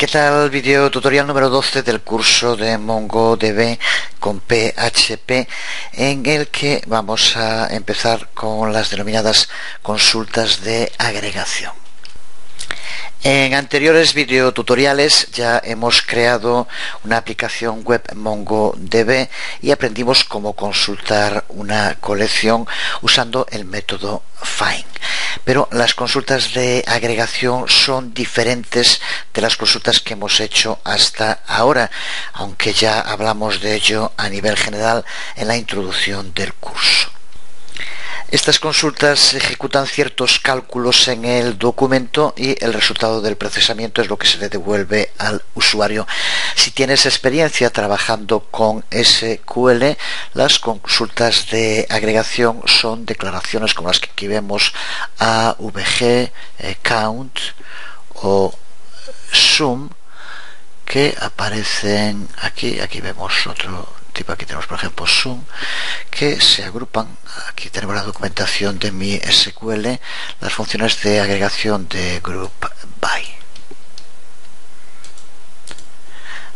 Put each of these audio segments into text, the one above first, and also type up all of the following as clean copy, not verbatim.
¿Qué tal? Video tutorial número 12 del curso de MongoDB con PHP, en el que vamos a empezar con las denominadas consultas de agregación. En anteriores videotutoriales ya hemos creado una aplicación web MongoDB y aprendimos cómo consultar una colección usando el método find. Pero las consultas de agregación son diferentes de las consultas que hemos hecho hasta ahora, aunque ya hablamos de ello a nivel general en la introducción del curso. Estas consultas ejecutan ciertos cálculos en el documento y el resultado del procesamiento es lo que se le devuelve al usuario. Si tienes experiencia trabajando con SQL, las consultas de agregación son declaraciones como las que aquí vemos, AVG, count o sum, que aparecen aquí. Aquí vemos otro tipo, aquí tenemos por ejemplo sum, que se agrupan. Aquí tenemos la documentación de mi SQL, las funciones de agregación de group by.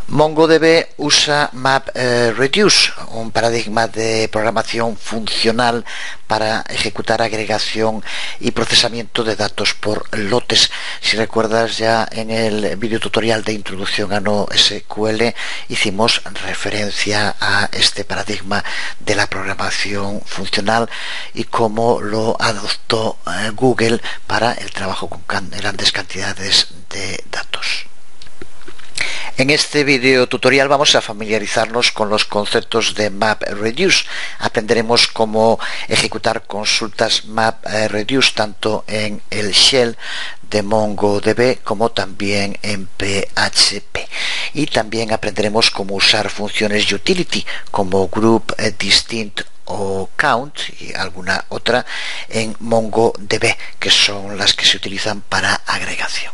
MongoDB usa MapReduce, un paradigma de programación funcional para ejecutar agregación y procesamiento de datos por lotes. Si recuerdas, ya en el video tutorial de introducción a NoSQL hicimos referencia a este paradigma de la programación funcional y cómo lo adoptó Google para el trabajo con grandes cantidades de datos. En este video tutorial vamos a familiarizarnos con los conceptos de MapReduce. Aprenderemos cómo ejecutar consultas MapReduce tanto en el shell de MongoDB como también en PHP. Y también aprenderemos cómo usar funciones utility como group, distinct o count y alguna otra en MongoDB, que son las que se utilizan para agregación.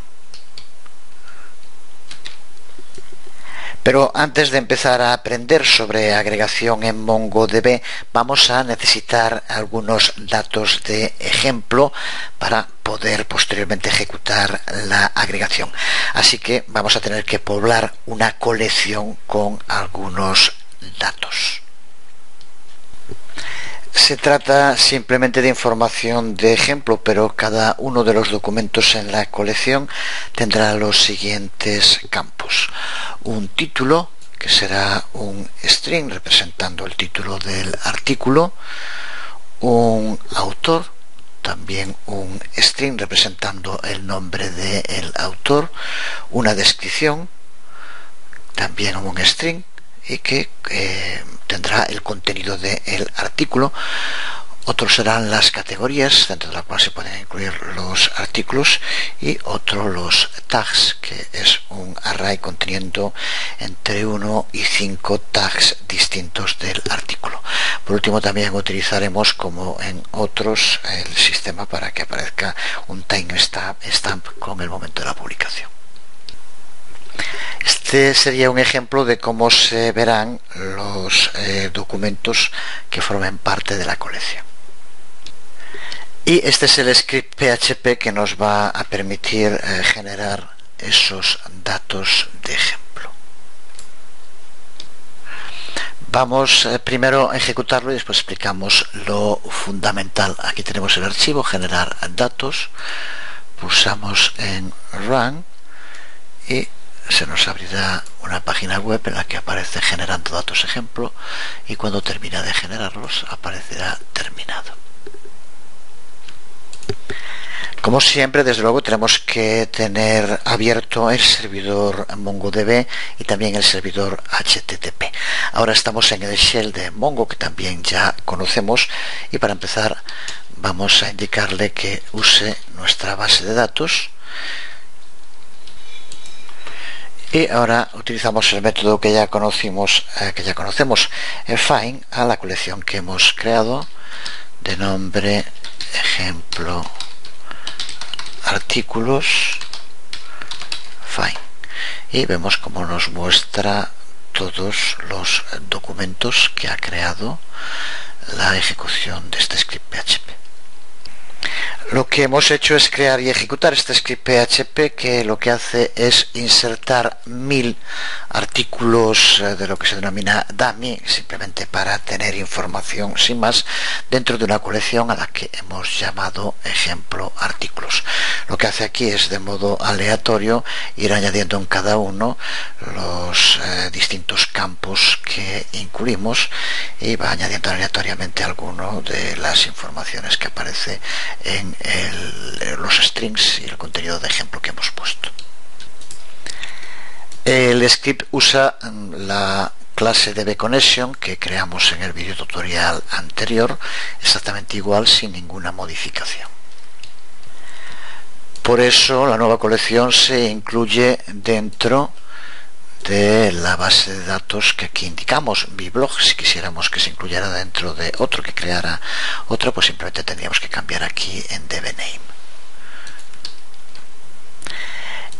Pero antes de empezar a aprender sobre agregación en MongoDB, vamos a necesitar algunos datos de ejemplo para poder posteriormente ejecutar la agregación. Así que vamos a tener que poblar una colección con algunos datos. Se trata simplemente de información de ejemplo, pero cada uno de los documentos en la colección tendrá los siguientes campos. Un título, que será un string representando el título del artículo. Un autor, también un string representando el nombre del autor. Una descripción, también un string, y que tendrá el contenido del artículo. Otros serán las categorías, dentro de las cuales se pueden incluir los artículos, y otro los tags, que es un array conteniendo entre 1 y 5 tags distintos del artículo. Por último, también utilizaremos, como en otros, el sistema para que aparezca un timestamp con el momento de la publicación. Este sería un ejemplo de cómo se verán los documentos que formen parte de la colección. Y este es el script PHP que nos va a permitir generar esos datos de ejemplo. Vamos primero a ejecutarlo y después explicamos lo fundamental. Aquí tenemos el archivo, generar datos, pulsamos en Run y se nos abrirá una página web en la que aparece generando datos ejemplo, y cuando termina de generarlos aparecerá terminado. Como siempre, desde luego, tenemos que tener abierto el servidor MongoDB y también el servidor HTTP. Ahora estamos en el shell de Mongo, que también ya conocemos, y para empezar vamos a indicarle que use nuestra base de datos. Y ahora utilizamos el método que ya conocemos, find, a la colección que hemos creado de nombre ejemplo artículos find, y vemos cómo nos muestra todos los documentos que ha creado la ejecución de este script PHP. Lo que hemos hecho es crear y ejecutar este script PHP que lo que hace es insertar 1000 artículos de lo que se denomina dummy, simplemente para tener información sin más, dentro de una colección a la que hemos llamado ejemplo artículos. Lo que hace aquí es de modo aleatorio ir añadiendo en cada uno los distintos campos que incluimos y va añadiendo aleatoriamente alguno de las informaciones que aparece en los strings y el contenido de ejemplo que hemos puesto. El script usa la clase DBConnection que creamos en el video tutorial anterior, exactamente igual, sin ninguna modificación. Por eso la nueva colección se incluye dentro de la base de datos que aquí indicamos, biblog. Si quisiéramos que se incluyera dentro de otro, que creara otro, pues simplemente tendríamos que cambiar aquí en dbname.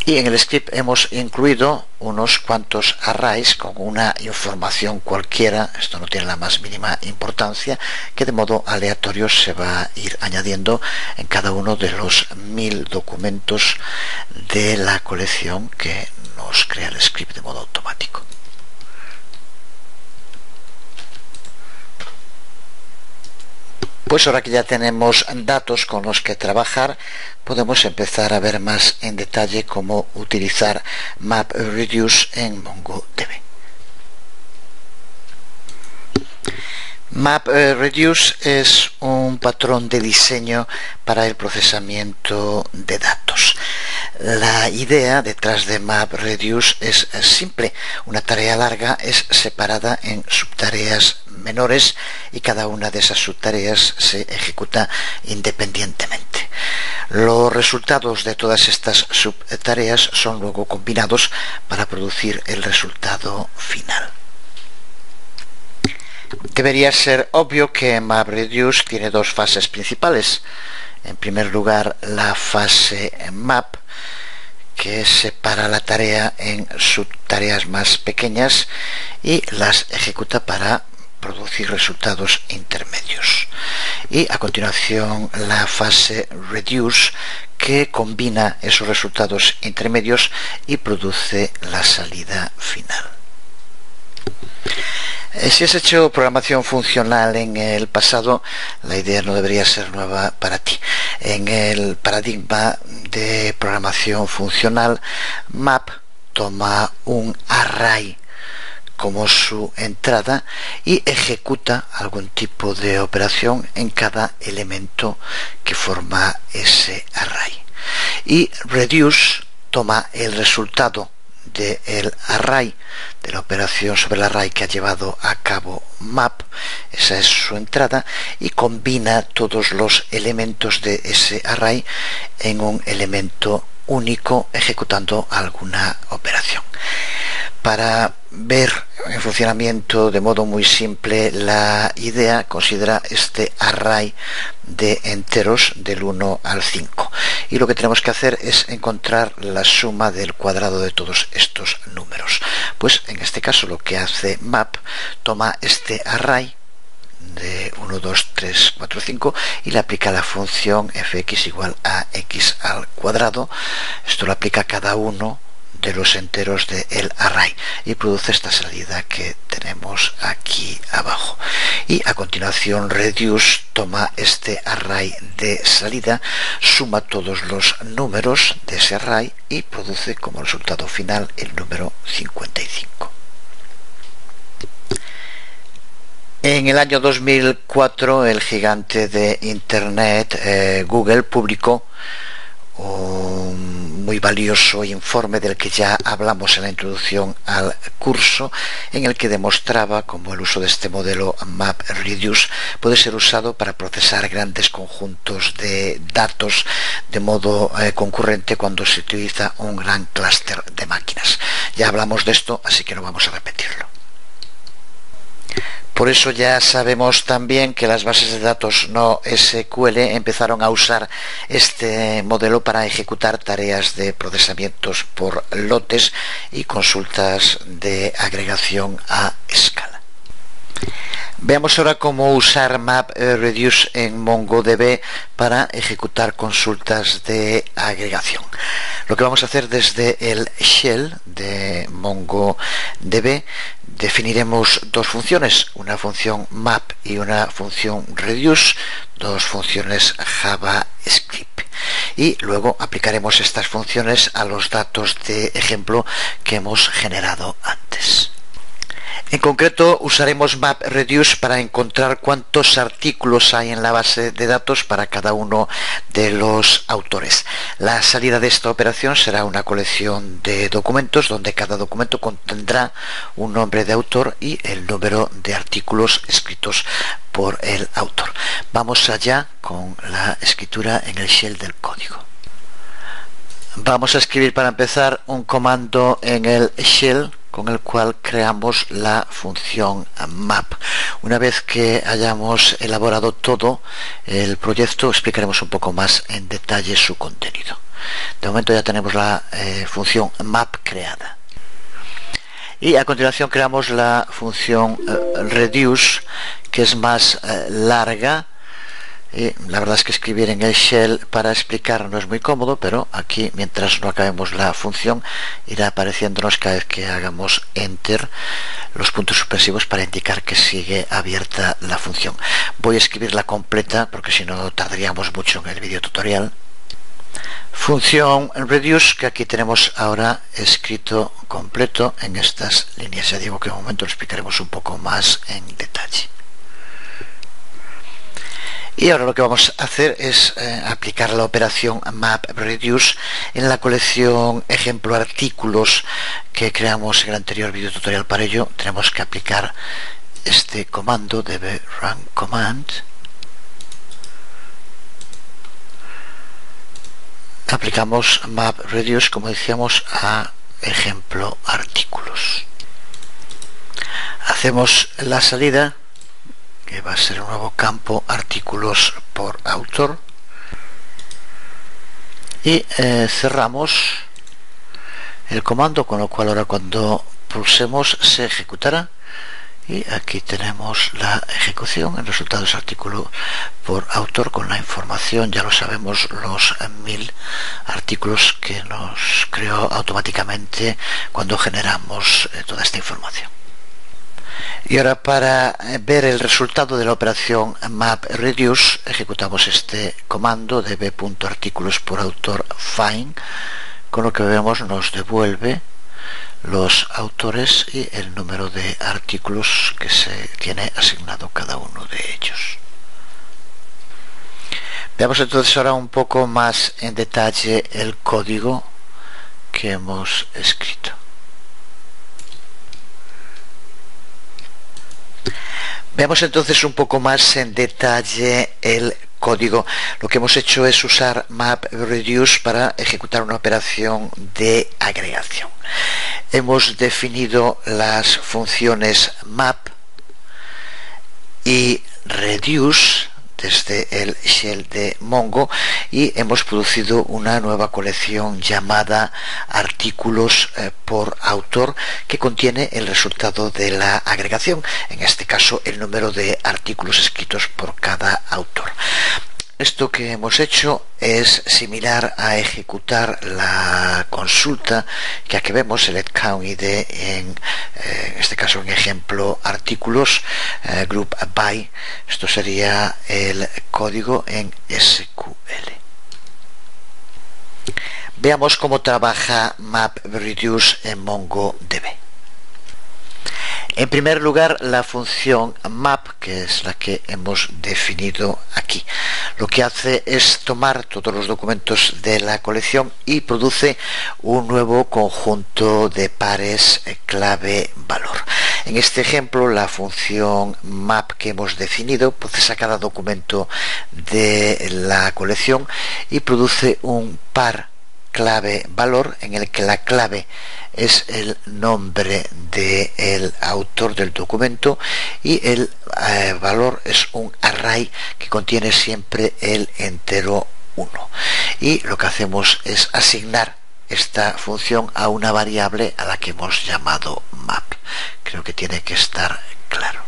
Y en el script hemos incluido unos cuantos arrays con una información cualquiera, esto no tiene la más mínima importancia, que de modo aleatorio se va a ir añadiendo en cada uno de los 1000 documentos de la colección que nos crea el script de modo automático. Pues ahora que ya tenemos datos con los que trabajar, podemos empezar a ver más en detalle cómo utilizar MapReduce en MongoDB. MapReduce es un patrón de diseño para el procesamiento de datos. La idea detrás de MapReduce es simple. Una tarea larga es separada en subtareas menores y cada una de esas subtareas se ejecuta independientemente. Los resultados de todas estas subtareas son luego combinados para producir el resultado final. Debería ser obvio que MapReduce tiene dos fases principales. En primer lugar, la fase map, que separa la tarea en subtareas más pequeñas y las ejecuta para producir resultados intermedios. Y a continuación la fase reduce, que combina esos resultados intermedios y produce la salida final. Si has hecho programación funcional en el pasado, la idea no debería ser nueva para ti. En el paradigma de programación funcional, map toma un array como su entrada y ejecuta algún tipo de operación en cada elemento que forma ese array. Y reduce toma el resultado del array, de la operación sobre el array que ha llevado a cabo map, esa es su entrada, y combina todos los elementos de ese array en un elemento único ejecutando alguna operación. Para ver en funcionamiento de modo muy simple la idea, considera este array de enteros del 1 al 5 y lo que tenemos que hacer es encontrar la suma del cuadrado de todos estos números. Pues en este caso lo que hace map, toma este array de 1, 2, 3, 4, 5 y le aplica la función fx igual a x al cuadrado. Esto lo aplica a cada uno de los enteros del array y produce esta salida que tenemos aquí abajo. Y a continuación reduce toma este array de salida, suma todos los números de ese array y produce como resultado final el número 55. En el año 2004 el gigante de Internet Google publicó un muy valioso informe del que ya hablamos en la introducción al curso, en el que demostraba cómo el uso de este modelo MapReduce puede ser usado para procesar grandes conjuntos de datos de modo concurrente cuando se utiliza un gran clúster de máquinas. Ya hablamos de esto, así que no vamos a repetirlo. Por eso ya sabemos también que las bases de datos no SQL empezaron a usar este modelo para ejecutar tareas de procesamientos por lotes y consultas de agregación a escala. Veamos ahora cómo usar MapReduce en MongoDB para ejecutar consultas de agregación. Lo que vamos a hacer desde el shell de MongoDB, definiremos dos funciones, una función map y una función reduce, dos funciones JavaScript. Y luego aplicaremos estas funciones a los datos de ejemplo que hemos generado antes. En concreto, usaremos MapReduce para encontrar cuántos artículos hay en la base de datos para cada uno de los autores. La salida de esta operación será una colección de documentos donde cada documento contendrá un nombre de autor y el número de artículos escritos por el autor. Vamos allá con la escritura en el shell del código. Vamos a escribir para empezar un comando en el shell con el cual creamos la función map. Una vez que hayamos elaborado todo el proyecto, explicaremos un poco más en detalle su contenido. De momento ya tenemos la función map creada. Y a continuación creamos la función reduce, que es más larga. Y la verdad es que escribir en el shell para explicar no es muy cómodo, pero aquí, mientras no acabemos la función, irá apareciéndonos cada vez que hagamos enter los puntos suspensivos para indicar que sigue abierta la función. Voy a escribirla completa porque si no tardaríamos mucho en el video tutorial. Función reduce, que aquí tenemos ahora escrito completo en estas líneas. Ya digo que en un momento lo explicaremos un poco más en detalle. Y ahora lo que vamos a hacer es aplicar la operación MapReduce en la colección ejemplo artículos que creamos en el anterior video tutorial. Para ello tenemos que aplicar este comando dbrun command. Aplicamos MapReduce, como decíamos, a ejemplo artículos. Hacemos la salida, que va a ser un nuevo campo artículos por autor, y cerramos el comando, con lo cual ahora cuando pulsemos se ejecutará y aquí tenemos la ejecución. El resultado es artículo por autor con la información, ya lo sabemos, los 1000 artículos que nos creó automáticamente cuando generamos toda esta información. Y ahora, para ver el resultado de la operación MapReduce, ejecutamos este comando db.artículos por autor find, con lo que vemos nos devuelve los autores y el número de artículos que se tiene asignado cada uno de ellos. Veamos entonces ahora un poco más en detalle el código que hemos escrito. Veamos entonces un poco más en detalle el código. Lo que hemos hecho es usar MapReduce para ejecutar una operación de agregación. Hemos definido las funciones map y reduce desde el shell de Mongo y hemos producido una nueva colección llamada artículos por autor, que contiene el resultado de la agregación, en este caso el número de artículos escritos por cada autor. Esto que hemos hecho es similar a ejecutar la consulta que aquí vemos, select count id, en este caso en ejemplo artículos, group by. Esto sería el código en SQL. Veamos cómo trabaja MapReduce en MongoDB. En primer lugar, la función map, que es la que hemos definido aquí, lo que hace es tomar todos los documentos de la colección y produce un nuevo conjunto de pares clave-valor. En este ejemplo, la función map que hemos definido procesa cada documento de la colección y produce un par clave-valor en el que la clave es el nombre del autor del documento y el valor es un array que contiene siempre el entero 1. Y lo que hacemos es asignar esta función a una variable a la que hemos llamado map. Creo que tiene que estar claro.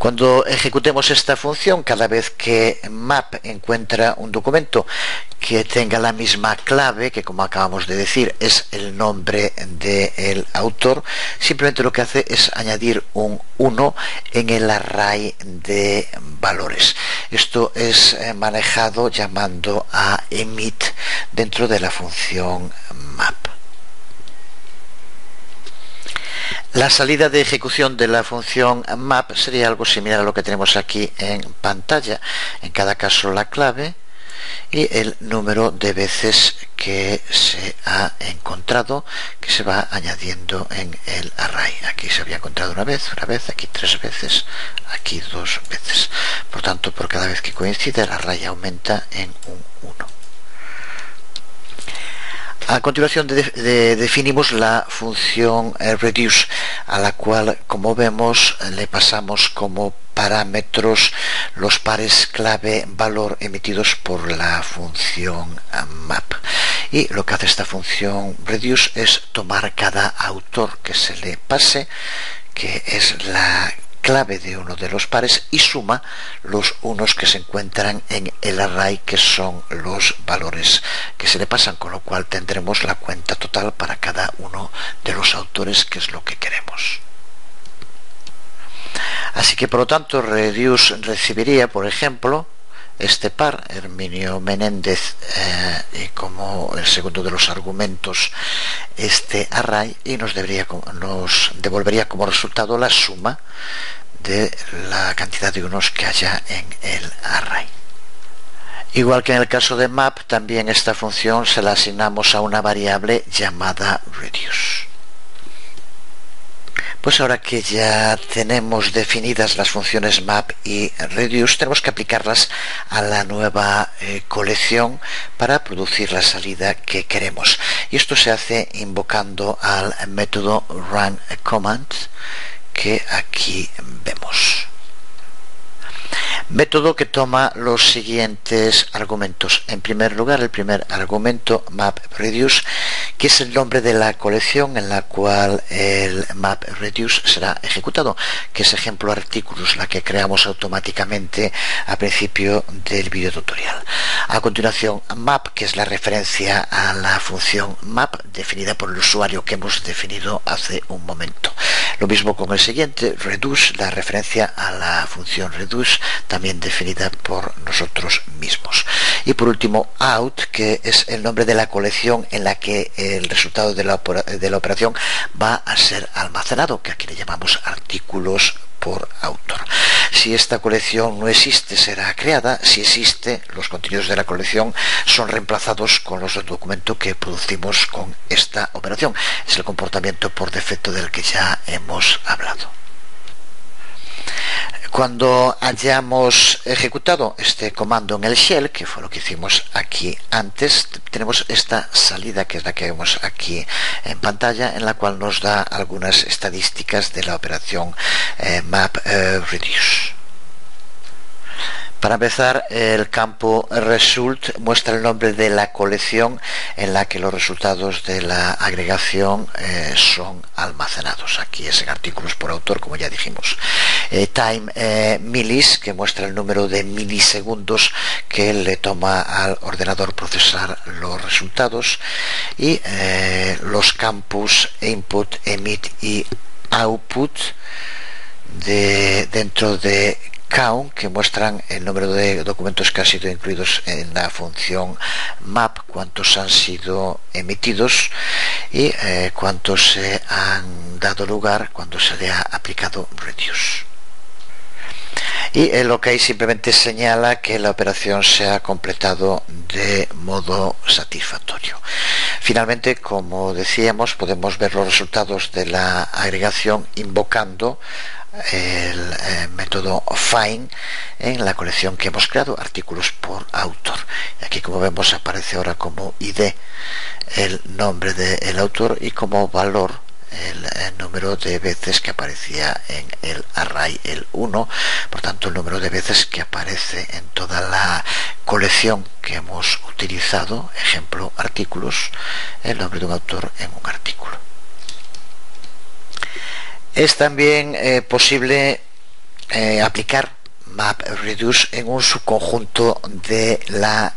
Cuando ejecutemos esta función, cada vez que map encuentra un documento que tenga la misma clave, que como acabamos de decir es el nombre del autor, simplemente lo que hace es añadir un 1 en el array de valores. Esto es manejado llamando a emit dentro de la función map. La salida de ejecución de la función map sería algo similar a lo que tenemos aquí en pantalla. En cada caso la clave y el número de veces que se ha encontrado, que se va añadiendo en el array. Aquí se había encontrado una vez, aquí 3 veces, aquí 2 veces. Por tanto, por cada vez que coincide, el array aumenta en un 1. A continuación definimos la función reduce, a la cual, como vemos, le pasamos como parámetros los pares clave valor emitidos por la función map. Y lo que hace esta función reduce es tomar cada autor que se le pase, que es la clave de uno de los pares, y suma los unos que se encuentran en el array, que son los valores que se le pasan, con lo cual tendremos la cuenta total para cada uno de los autores, que es lo que queremos. Así que, por lo tanto, reduce recibiría, por ejemplo, este par, Herminio Menéndez, y como el segundo de los argumentos este array, y nos devolvería como resultado la suma de la cantidad de unos que haya en el array. Igual que en el caso de map, también esta función se la asignamos a una variable llamada reduce. Pues ahora que ya tenemos definidas las funciones map y reduce, tenemos que aplicarlas a la nueva colección para producir la salida que queremos. Y esto se hace invocando al método runCommand, que aquí vemos. Método que toma los siguientes argumentos. En primer lugar, el primer argumento, map_reduce, que es el nombre de la colección en la cual el map_reduce será ejecutado, que es ejemplo artículos, la que creamos automáticamente al principio del video tutorial. A continuación, map, que es la referencia a la función map definida por el usuario que hemos definido hace un momento. Lo mismo con el siguiente, reduce, la referencia a la función reduce, también definida por nosotros mismos. Y por último, out, que es el nombre de la colección en la que el resultado de la operación va a ser almacenado, que aquí le llamamos artículos por autor. Si esta colección no existe, será creada. Si existe, los contenidos de la colección son reemplazados con los del documento que producimos con esta operación. Es el comportamiento por defecto del que ya hemos hablado. Cuando hayamos ejecutado este comando en el shell, que fue lo que hicimos aquí antes, tenemos esta salida, que es la que vemos aquí en pantalla, en la cual nos da algunas estadísticas de la operación map_reduce. Para empezar, el campo result muestra el nombre de la colección en la que los resultados de la agregación son almacenados. Aquí es en artículos por autor, como ya dijimos. Time millis, que muestra el número de milisegundos que le toma al ordenador procesar los resultados. Y los campus input, emit y output dentro de count, que muestran el número de documentos que han sido incluidos en la función map, cuántos han sido emitidos y cuántos se han dado lugar cuando se le ha aplicado reduce. Y el OK simplemente señala que la operación se ha completado de modo satisfactorio. Finalmente, como decíamos, podemos ver los resultados de la agregación invocando el método find en la colección que hemos creado, artículos por autor. Y aquí, como vemos, aparece ahora como ID el nombre del autor y como valor el número de veces que aparecía en el array, el 1, por tanto el número de veces que aparece en toda la colección que hemos utilizado, ejemplo artículos, el nombre de un autor en un artículo. Es también posible aplicar MapReduce en un subconjunto de la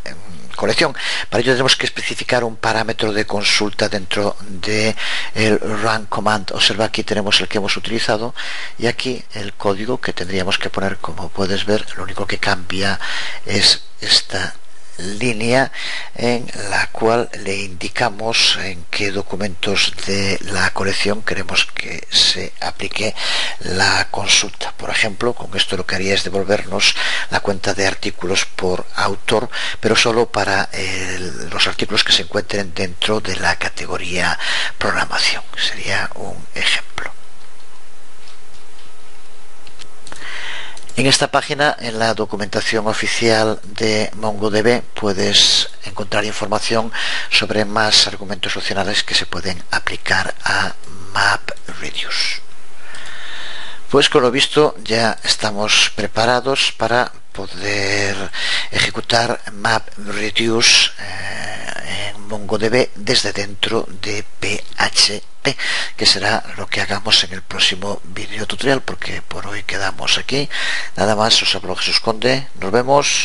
colección. Para ello tenemos que especificar un parámetro de consulta dentro de el run command. Observa, aquí tenemos el que hemos utilizado y aquí el código que tendríamos que poner. Como puedes ver, lo único que cambia es esta línea en la cual le indicamos en qué documentos de la colección queremos que se aplique la consulta. Por ejemplo, con esto lo que haría es devolvernos la cuenta de artículos por autor, pero solo para los artículos que se encuentren dentro de la categoría programación. Sería un ejemplo. En esta página, en la documentación oficial de MongoDB, puedes encontrar información sobre más argumentos opcionales que se pueden aplicar a MapReduce. Pues con lo visto ya estamos preparados para poder ejecutar MapReduce en MongoDB desde dentro de PHP, que será lo que hagamos en el próximo video tutorial, porque por hoy quedamos aquí. Nada más, os hablo Jesús Conde, nos vemos.